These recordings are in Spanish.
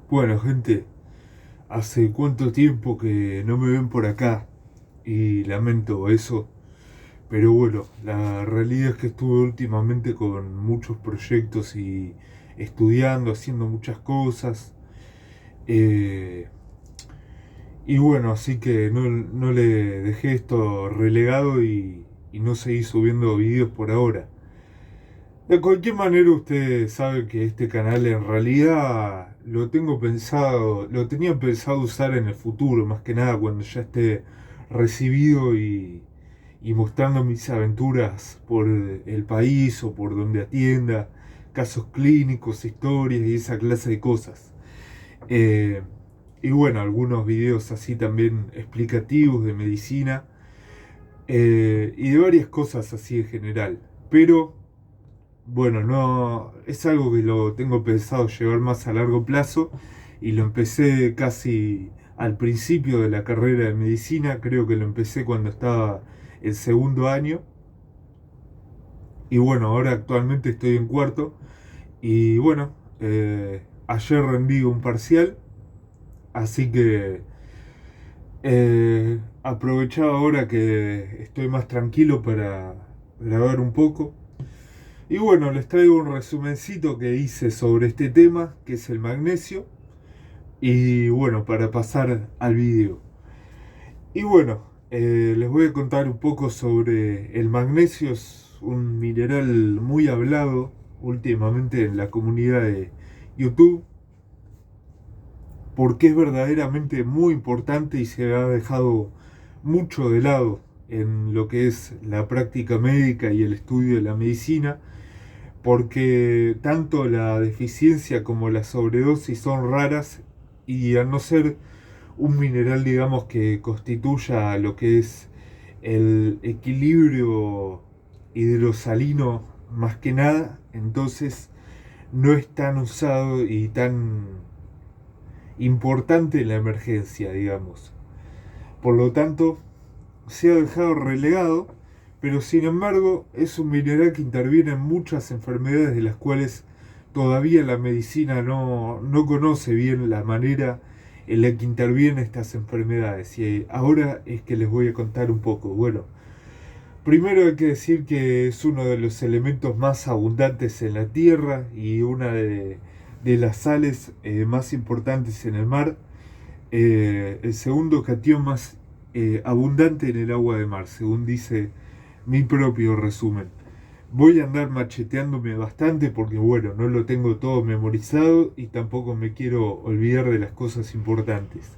Bueno, gente, hace cuánto tiempo que no me ven por acá y lamento eso, pero bueno, la realidad es que estuve últimamente con muchos proyectos y estudiando, haciendo muchas cosas. eh, y bueno, así que no le dejé esto relegado y no seguí subiendo videos por ahora. De cualquier manera, ustedes saben que este canal en realidad lo tenía pensado usar en el futuro, más que nada cuando ya esté recibido y mostrando mis aventuras por el país o por donde atienda, casos clínicos, historias y esa clase de cosas. Eh, y bueno, algunos videos así también explicativos de medicina y de varias cosas así en general. Pero bueno, no, es algo que lo tengo pensado llevar más a largo plazo y lo empecé casi al principio de la carrera de medicina, creo que lo empecé cuando estaba en segundo año y bueno, ahora actualmente estoy en cuarto y bueno, ayer rendí un parcial, así que aprovechaba ahora que estoy más tranquilo para grabar un poco. Y bueno, les traigo un resumencito que hice sobre este tema, que es el magnesio. Y bueno, para pasar al video. Y bueno, les voy a contar un poco sobre el magnesio. Es un mineral muy hablado últimamente en la comunidad de YouTube, porque es verdaderamente muy importante y se ha dejado mucho de lado en lo que es la práctica médica y el estudio de la medicina, porque tanto la deficiencia como la sobredosis son raras y al no ser un mineral, digamos, que constituya lo que es el equilibrio hidrosalino más que nada, entonces no es tan usado y tan importante en la emergencia, digamos. Por lo tanto, se ha dejado relegado, pero sin embargo es un mineral que interviene en muchas enfermedades de las cuales todavía la medicina no conoce bien la manera en la que intervienen estas enfermedades. Y ahora es que les voy a contar un poco. Bueno, primero hay que decir que es uno de los elementos más abundantes en la Tierra y una de las sales más importantes en el mar. El segundo catión más abundante en el agua de mar, según dice mi propio resumen. Voy a andar macheteándome bastante porque bueno, no lo tengo todo memorizado y tampoco me quiero olvidar de las cosas importantes.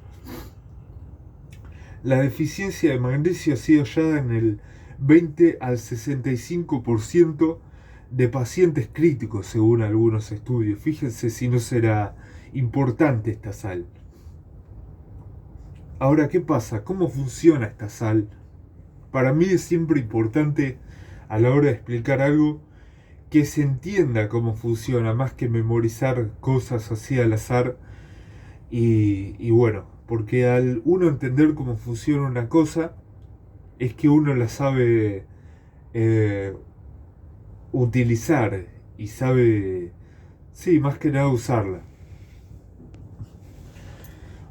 La deficiencia de magnesio ha sido hallada en el 20 al 65% de pacientes críticos, según algunos estudios. Fíjense si no será importante esta sal. Ahora, ¿qué pasa? ¿Cómo funciona esta sal? Para mí es siempre importante a la hora de explicar algo que se entienda cómo funciona, más que memorizar cosas así al azar. Y bueno, porque al uno entender cómo funciona una cosa, es que uno la sabe eh, utilizar y sabe, sí, más que nada usarla.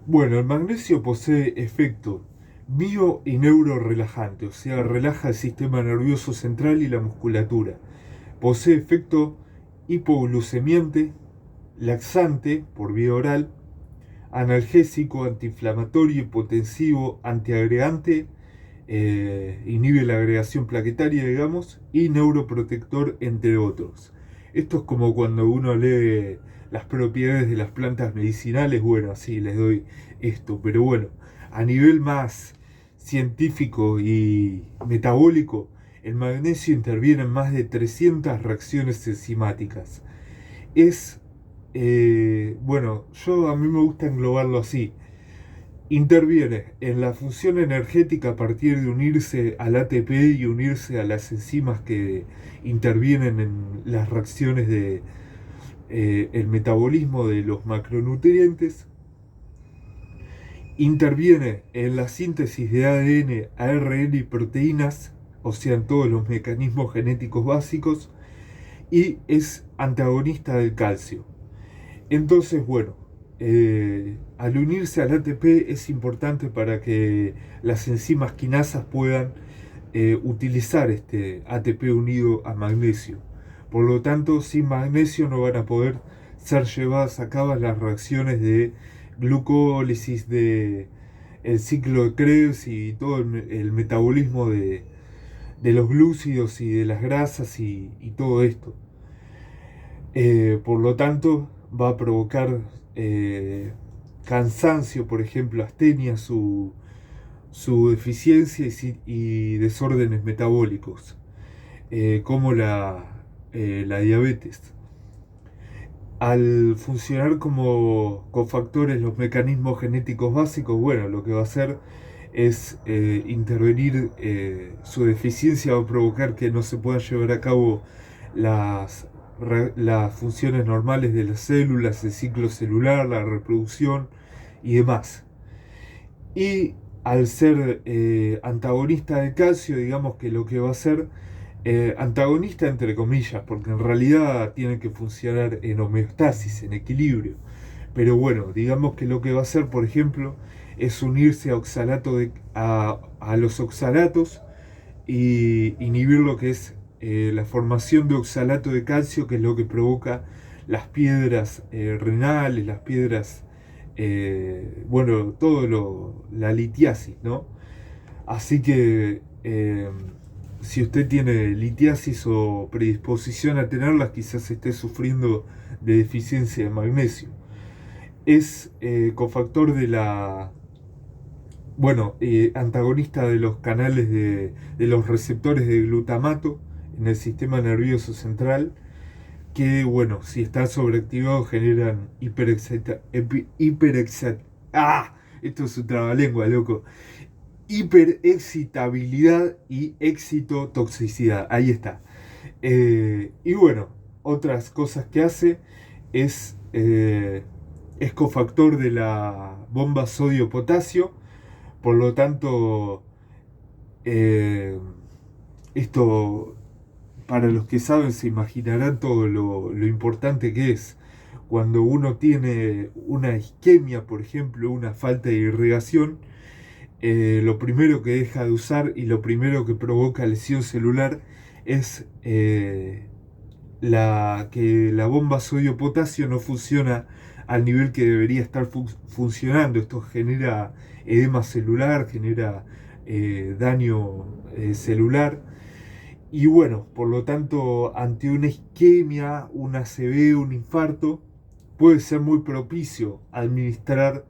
Bueno, el magnesio posee efecto bio y neurorelajante, o sea, relaja el sistema nervioso central y la musculatura. Posee efecto hipoglucemiante, laxante por vía oral, analgésico, antiinflamatorio, hipotensivo, antiagregante, inhibe la agregación plaquetaria, digamos, y neuroprotector, entre otros. Esto es como cuando uno lee las propiedades de las plantas medicinales, bueno, así les doy esto, pero bueno, a nivel más científico y metabólico, el magnesio interviene en más de 300 reacciones enzimáticas. Es, bueno, a mí me gusta englobarlo así. Interviene en la función energética a partir de unirse al ATP y unirse a las enzimas que intervienen en las reacciones de el metabolismo de los macronutrientes. Interviene en la síntesis de ADN, ARN y proteínas, o sea, en todos los mecanismos genéticos básicos, y es antagonista del calcio. Entonces, bueno, al unirse al ATP es importante para que las enzimas quinasas puedan utilizar este ATP unido a magnesio. Por lo tanto, sin magnesio no van a poder ser llevadas a cabo las reacciones de glucólisis, de el ciclo de Krebs y todo el metabolismo de los glúcidos y de las grasas y todo esto. Por lo tanto, va a provocar cansancio, por ejemplo, astenia, su deficiencia y desórdenes metabólicos, como la diabetes. Al funcionar como cofactores los mecanismos genéticos básicos, bueno, lo que va a hacer es intervenir, su deficiencia va a provocar que no se puedan llevar a cabo las, las funciones normales de las células, el ciclo celular, la reproducción y demás. Y al ser antagonista de calcio, digamos que lo que va a hacer, antagonista entre comillas, porque en realidad tiene que funcionar en homeostasis, en equilibrio. Pero bueno, digamos que lo que va a hacer, por ejemplo, es unirse a los oxalatos y inhibir lo que es la formación de oxalato de calcio, que es lo que provoca las piedras renales, las piedras, bueno, la litiasis, ¿no? Así que si usted tiene litiasis o predisposición a tenerlas, quizás esté sufriendo de deficiencia de magnesio. Es cofactor de antagonista de los canales de los receptores de glutamato en el sistema nervioso central, que, bueno, si están sobreactivados generan esto es un trabalengua, loco. Hiperexcitabilidad y excitotoxicidad. Ahí está. Y bueno, otras cosas que hace es cofactor de la bomba sodio-potasio. Por lo tanto, esto, para los que saben, se imaginarán todo lo importante que es cuando uno tiene una isquemia, por ejemplo, una falta de irrigación. Lo primero que deja de usar y lo primero que provoca lesión celular es que la bomba sodio-potasio no funciona al nivel que debería estar funcionando. Esto genera edema celular, genera daño celular. Y bueno, por lo tanto, ante una isquemia, una ACV, un infarto, puede ser muy propicio administrar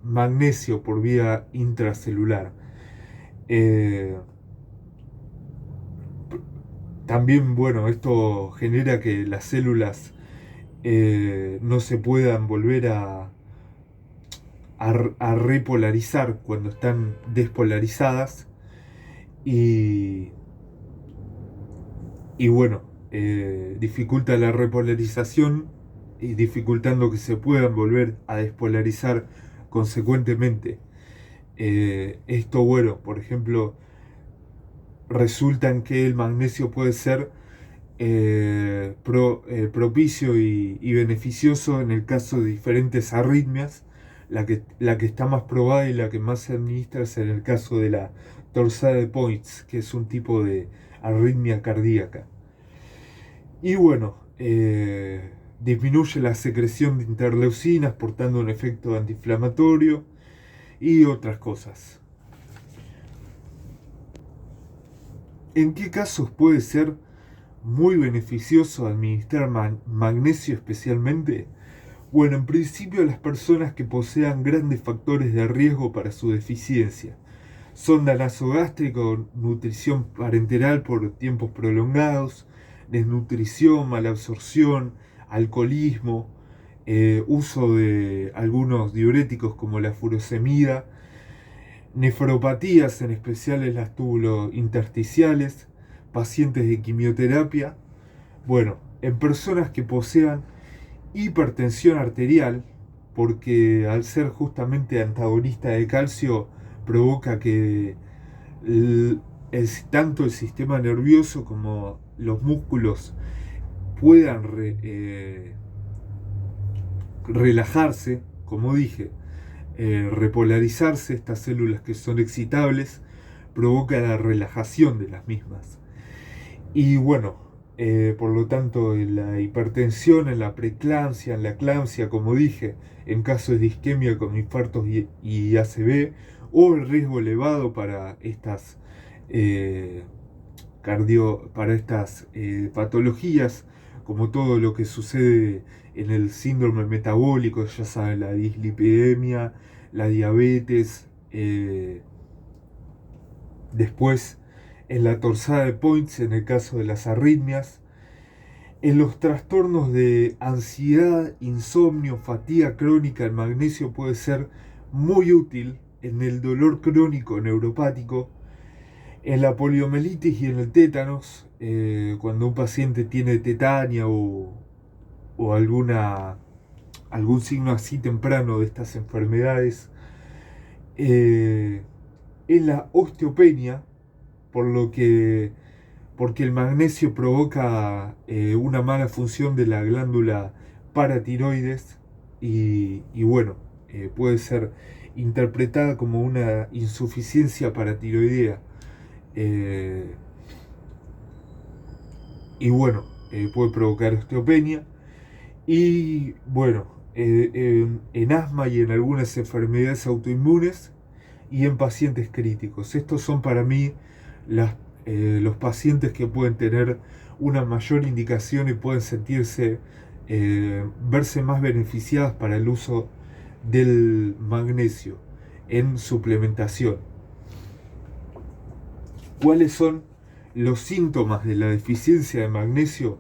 magnesio por vía intracelular. También, bueno, esto genera que las células no se puedan volver a repolarizar cuando están despolarizadas y bueno, dificulta la repolarización y dificultando que se puedan volver a despolarizar consecuentemente. Esto, bueno, por ejemplo, resulta en que el magnesio puede ser propicio y beneficioso en el caso de diferentes arritmias. La que está más probada y la que más se administra es en el caso de la torsade de Points, que es un tipo de arritmia cardíaca. Y bueno, disminuye la secreción de interleucinas, portando un efecto antiinflamatorio y otras cosas. ¿En qué casos puede ser muy beneficioso administrar magnesio especialmente? Bueno, en principio las personas que posean grandes factores de riesgo para su deficiencia. Sonda nasogástrica o nutrición parenteral por tiempos prolongados, desnutrición, malabsorción, alcoholismo, uso de algunos diuréticos como la furosemida, nefropatías, en especial en las túbulos intersticiales, pacientes de quimioterapia. Bueno, en personas que posean hipertensión arterial, porque al ser justamente antagonista de calcio provoca que tanto el sistema nervioso como los músculos puedan relajarse, como dije, repolarizarse. Estas células que son excitables provoca la relajación de las mismas. Y bueno, por lo tanto, en la hipertensión, en la preeclampsia, en la eclampsia, como dije, en casos de isquemia con infartos y ACV, o el riesgo elevado para estas, patologías, como todo lo que sucede en el síndrome metabólico, ya saben, la dislipidemia, la diabetes, después en la torsada de Points en el caso de las arritmias, en los trastornos de ansiedad, insomnio, fatiga crónica. El magnesio puede ser muy útil en el dolor crónico neuropático, en la poliomielitis y en el tétanos, cuando un paciente tiene tetania o algún signo así temprano de estas enfermedades, en la osteopenia, porque el magnesio provoca una mala función de la glándula paratiroides y bueno, puede ser interpretada como una insuficiencia paratiroidea. Y bueno, puede provocar osteopenia. Y bueno, en asma y en algunas enfermedades autoinmunes y en pacientes críticos. Estos son para mí los pacientes que pueden tener una mayor indicación y pueden verse más beneficiadas para el uso del magnesio en suplementación. ¿Cuáles son los síntomas de la deficiencia de magnesio?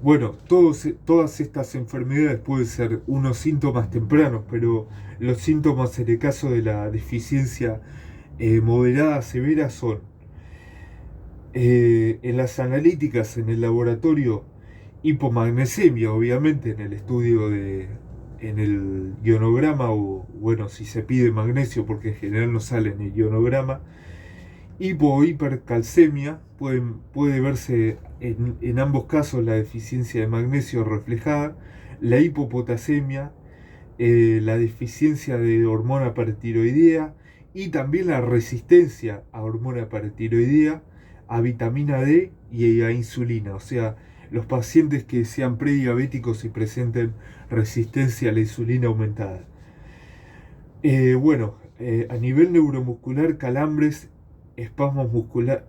Bueno, todas estas enfermedades pueden ser unos síntomas tempranos, pero los síntomas en el caso de la deficiencia moderada severa son en las analíticas en el laboratorio hipomagnesemia, obviamente en el estudio en el ionograma, o bueno, si se pide magnesio, porque en general no sale en el ionograma. Hipo o hipercalcemia, puede verse en ambos casos la deficiencia de magnesio reflejada. La hipopotasemia, la deficiencia de hormona paratiroidea y también la resistencia a hormona paratiroidea, a vitamina D y a insulina. O sea, los pacientes que sean prediabéticos y presenten resistencia a la insulina aumentada. A nivel neuromuscular, calambres, espasmos musculares,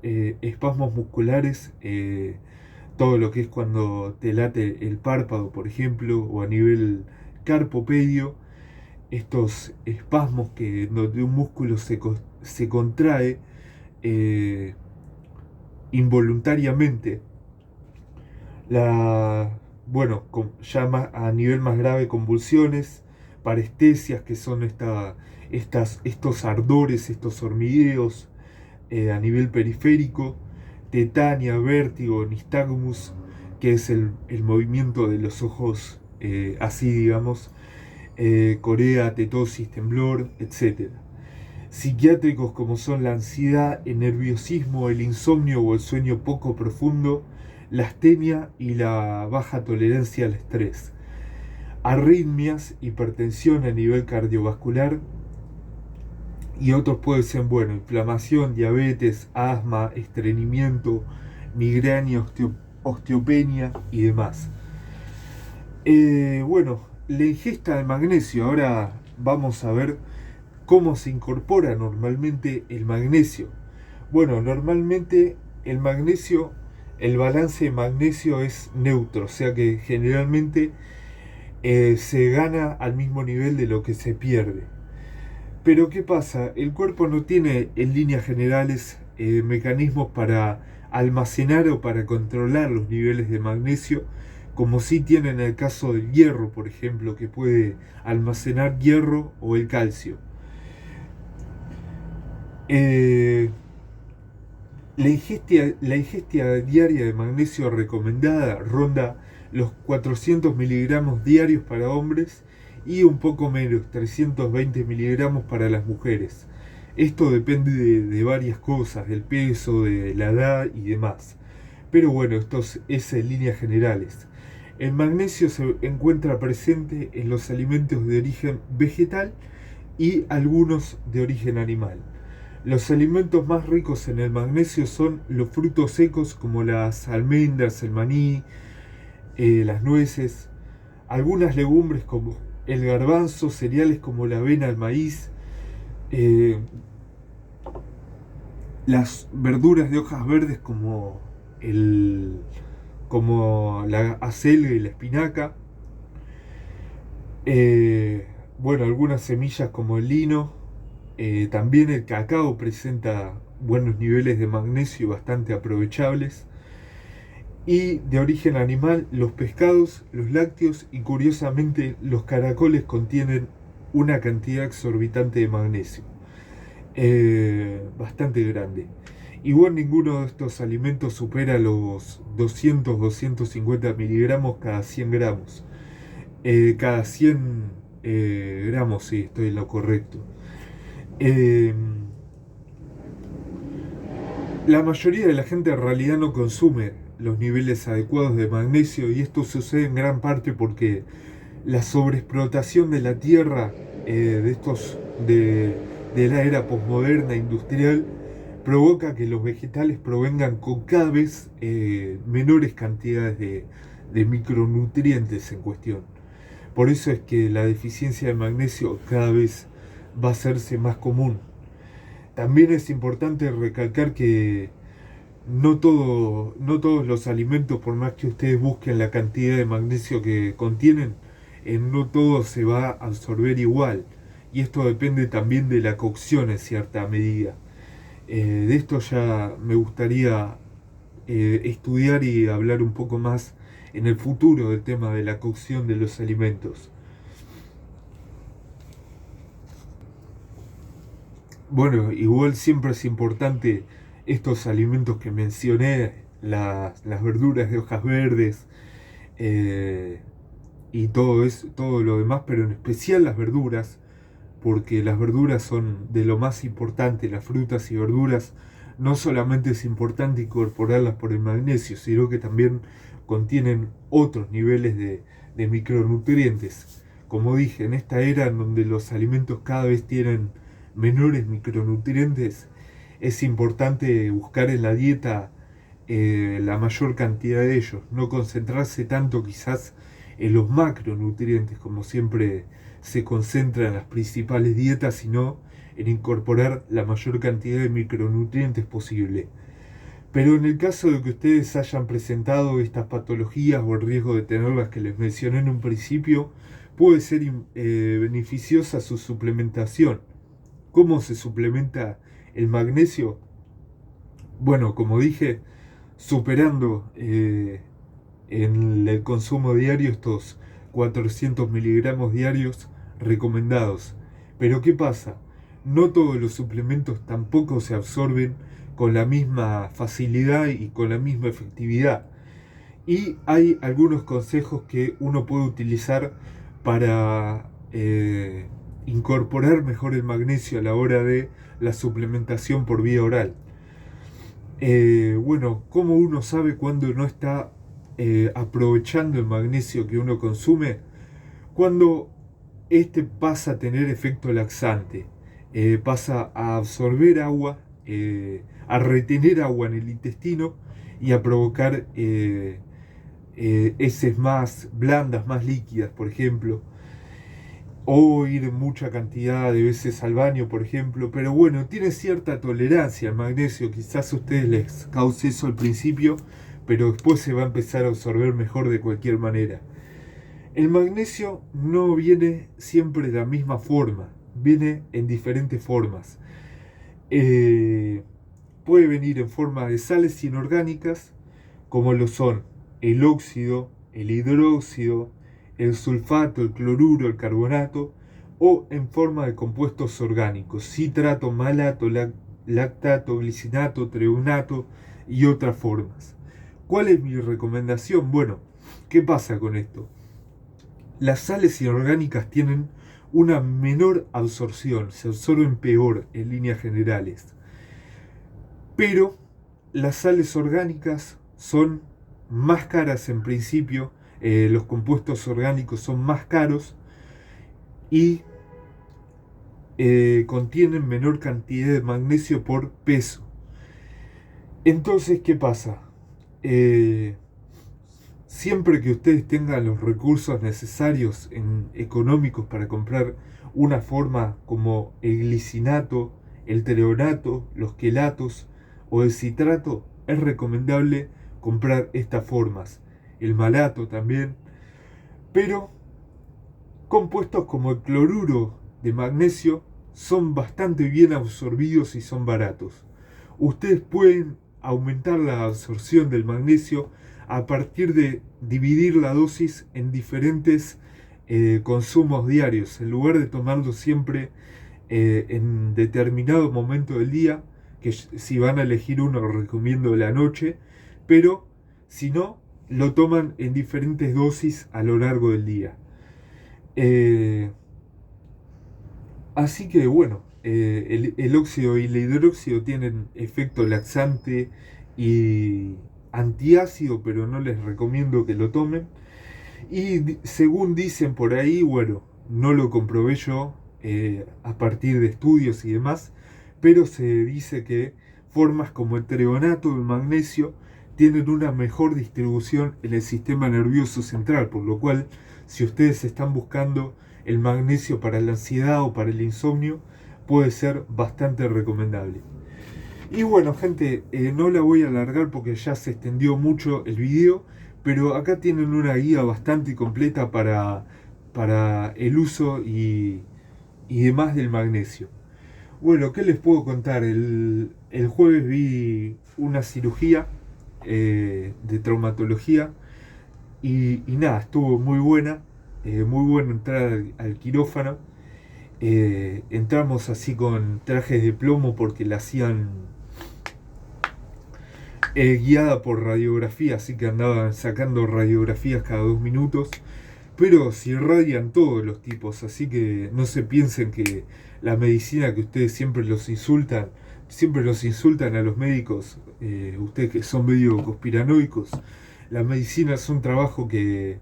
todo lo que es cuando te late el párpado, por ejemplo, o a nivel carpopedio, estos espasmos donde un músculo se contrae involuntariamente. Ya a nivel más grave, convulsiones, parestesias, que son estos ardores, estos hormigueos a nivel periférico, tetania, vértigo, nistagmus, que es el movimiento de los ojos, así digamos, corea, tetosis, temblor, etc. Psiquiátricos como son la ansiedad, el nerviosismo, el insomnio o el sueño poco profundo, la astenia y la baja tolerancia al estrés. Arritmias, hipertensión a nivel cardiovascular, y otros pueden ser, inflamación, diabetes, asma, estreñimiento, migraña, osteopenia y demás. La ingesta de magnesio. Ahora vamos a ver cómo se incorpora normalmente el magnesio. Normalmente el balance de magnesio es neutro, o sea que generalmente se gana al mismo nivel de lo que se pierde. Pero ¿qué pasa? El cuerpo no tiene en líneas generales mecanismos para almacenar o para controlar los niveles de magnesio, como sí tiene en el caso del hierro, por ejemplo, que puede almacenar hierro o el calcio. La ingesta diaria de magnesio recomendada ronda los 400 miligramos diarios para hombres y un poco menos, 320 miligramos para las mujeres. Esto depende de varias cosas, del peso, de la edad y demás. Pero esto es en líneas generales. El magnesio se encuentra presente en los alimentos de origen vegetal y algunos de origen animal. Los alimentos más ricos en el magnesio son los frutos secos como las almendras, el maní, las nueces, algunas legumbres como el garbanzo, cereales como la avena, el maíz, eh, las verduras de hojas verdes como la acelga y la espinaca, eh, bueno, algunas semillas como el lino, también el cacao presenta buenos niveles de magnesio bastante aprovechables. Y de origen animal, los pescados, los lácteos y curiosamente los caracoles contienen una cantidad exorbitante de magnesio, bastante grande. Igual ninguno de estos alimentos supera los 200-250 miligramos cada 100 gramos. Cada 100 gramos, sí, estoy en lo correcto. Eh, la mayoría de la gente en realidad no consume los niveles adecuados de magnesio y esto sucede en gran parte porque la sobreexplotación de la tierra de la era posmoderna industrial provoca que los vegetales provengan con cada vez menores cantidades de micronutrientes en cuestión. Por eso es que la deficiencia de magnesio cada vez va a hacerse más común. También es importante recalcar que no todos los alimentos, por más que ustedes busquen la cantidad de magnesio que contienen, no todo se va a absorber igual. Y esto depende también de la cocción en cierta medida. De esto ya me gustaría estudiar y hablar un poco más en el futuro del tema de la cocción de los alimentos. Bueno, igual siempre es importante estos alimentos que mencioné, las verduras de hojas verdes eh, y todo lo demás, pero en especial las verduras, porque las verduras son de lo más importante, las frutas y verduras. No solamente es importante incorporarlas por el magnesio, sino que también contienen otros niveles de micronutrientes. Como dije, en esta era en donde los alimentos cada vez tienen menores micronutrientes, es importante buscar en la dieta la mayor cantidad de ellos, no concentrarse tanto quizás en los macronutrientes como siempre se concentra en las principales dietas, sino en incorporar la mayor cantidad de micronutrientes posible. Pero en el caso de que ustedes hayan presentado estas patologías o el riesgo de tenerlas que les mencioné en un principio, puede ser beneficiosa su suplementación. ¿Cómo se suplementa el magnesio? Bueno, como dije, superando en el consumo diario estos 400 miligramos diarios recomendados. Pero ¿qué pasa? No todos los suplementos tampoco se absorben con la misma facilidad y con la misma efectividad. Y hay algunos consejos que uno puede utilizar para incorporar mejor el magnesio a la hora de la suplementación por vía oral. Bueno, ¿cómo uno sabe cuándo no está aprovechando el magnesio que uno consume? Cuando este pasa a tener efecto laxante, pasa a absorber agua, a retener agua en el intestino y a provocar heces más blandas, más líquidas, por ejemplo, o ir en mucha cantidad de veces al baño, por ejemplo. Pero bueno, tiene cierta tolerancia al magnesio, quizás a ustedes les cause eso al principio, pero después se va a empezar a absorber mejor de cualquier manera. El magnesio no viene siempre de la misma forma, viene en diferentes formas. Puede venir en forma de sales inorgánicas, como lo son el óxido, el hidróxido, el sulfato, el cloruro, el carbonato, o en forma de compuestos orgánicos, citrato, malato, lactato, glicinato, treonato y otras formas. ¿Cuál es mi recomendación? Bueno, ¿qué pasa con esto? Las sales inorgánicas tienen una menor absorción, se absorben peor en líneas generales. Pero las sales orgánicas son más caras en principio los compuestos orgánicos son más caros y contienen menor cantidad de magnesio por peso. Entonces, ¿qué pasa? Siempre que ustedes tengan los recursos necesarios económicos para comprar una forma como el glicinato, el treonato, los quelatos o el citrato, es recomendable comprar estas formas. El malato también. Pero compuestos como el cloruro de magnesio son bastante bien absorbidos y son baratos. Ustedes pueden aumentar la absorción del magnesio a partir de dividir la dosis en diferentes consumos diarios, en lugar de tomarlo siempre en determinado momento del día, que si van a elegir uno recomiendo la noche, pero si no, lo toman en diferentes dosis a lo largo del día. Así que bueno, el óxido y el hidróxido tienen efecto laxante y antiácido, pero no les recomiendo que lo tomen. Y según dicen por ahí, bueno, no lo comprobé yo a partir de estudios y demás, pero se dice que formas como el treonato del magnesio tienen una mejor distribución en el sistema nervioso central, por lo cual si ustedes están buscando el magnesio para la ansiedad o para el insomnio, puede ser bastante recomendable. Y bueno, gente, no la voy a alargar porque ya se extendió mucho el video, pero acá tienen una guía bastante completa para el uso y demás del magnesio. Bueno, ¿qué les puedo contar? El jueves vi una cirugía de traumatología y nada, estuvo muy buena entrar al quirófano. Entramos así con trajes de plomo porque la hacían guiada por radiografía, así que andaban sacando radiografías cada 2 minutos, pero se irradian todos los tipos, así que no se piensen que la medicina, que ustedes siempre los insultan a los médicos, ustedes que son medio conspiranoicos. La medicina es un trabajo que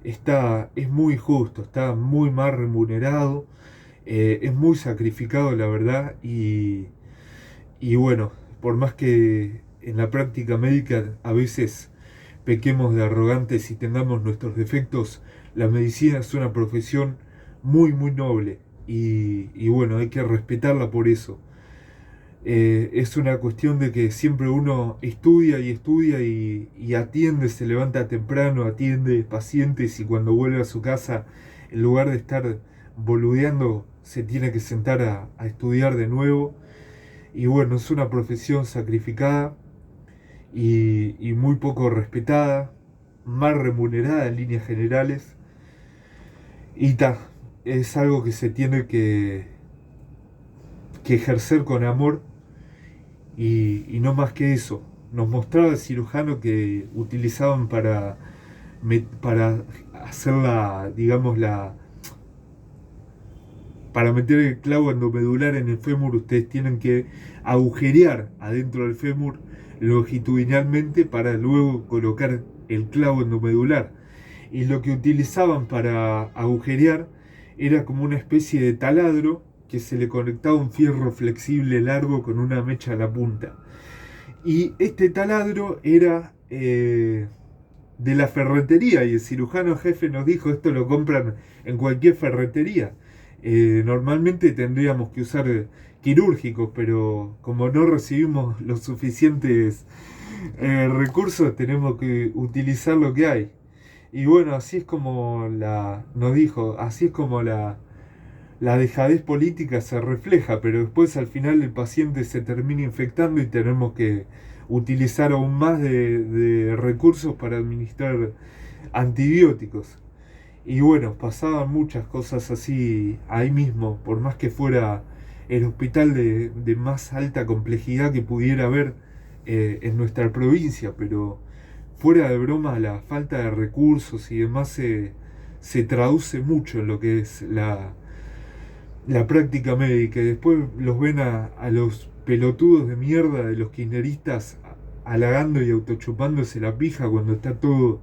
es muy justo, está muy mal remunerado, es muy sacrificado, la verdad, y bueno, por más que en la práctica médica a veces pequemos de arrogantes y tengamos nuestros defectos, la medicina es una profesión muy muy noble y bueno, hay que respetarla por eso. Es una cuestión de que siempre uno estudia y atiende, se levanta temprano, atiende pacientes y cuando vuelve a su casa, en lugar de estar boludeando, se tiene que sentar a estudiar de nuevo. Y bueno, es una profesión sacrificada y muy poco respetada, mal remunerada en líneas generales. Y es algo que se tiene que ejercer con amor y no más que eso. Nos mostraba el cirujano que utilizaban para hacer para meter el clavo endomedular en el fémur, ustedes tienen que agujerear adentro del fémur longitudinalmente para luego colocar el clavo endomedular. Y lo que utilizaban para agujerear era como una especie de taladro que se le conectaba un fierro flexible largo con una mecha a la punta. Y este taladro era de la ferretería y el cirujano jefe nos dijo, esto lo compran en cualquier ferretería. Normalmente tendríamos que usar quirúrgicos, pero como no recibimos los suficientes recursos, tenemos que utilizar lo que hay. Y bueno, así es como nos dijo, así es como la dejadez política se refleja, pero después al final el paciente se termina infectando y tenemos que utilizar aún más de recursos para administrar antibióticos. Y bueno, pasaban muchas cosas así ahí mismo, por más que fuera el hospital de más alta complejidad que pudiera haber en nuestra provincia, pero fuera de broma la falta de recursos y demás se traduce mucho en lo que es la práctica médica. Y después los ven a los pelotudos de mierda de los kirchneristas halagando y autochupándose la pija cuando está todo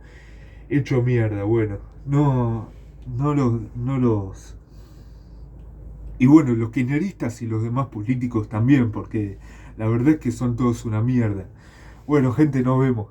hecho mierda, bueno. No, no los... Y bueno, los kirchneristas y los demás políticos también, porque la verdad es que son todos una mierda. Bueno, gente, nos vemos.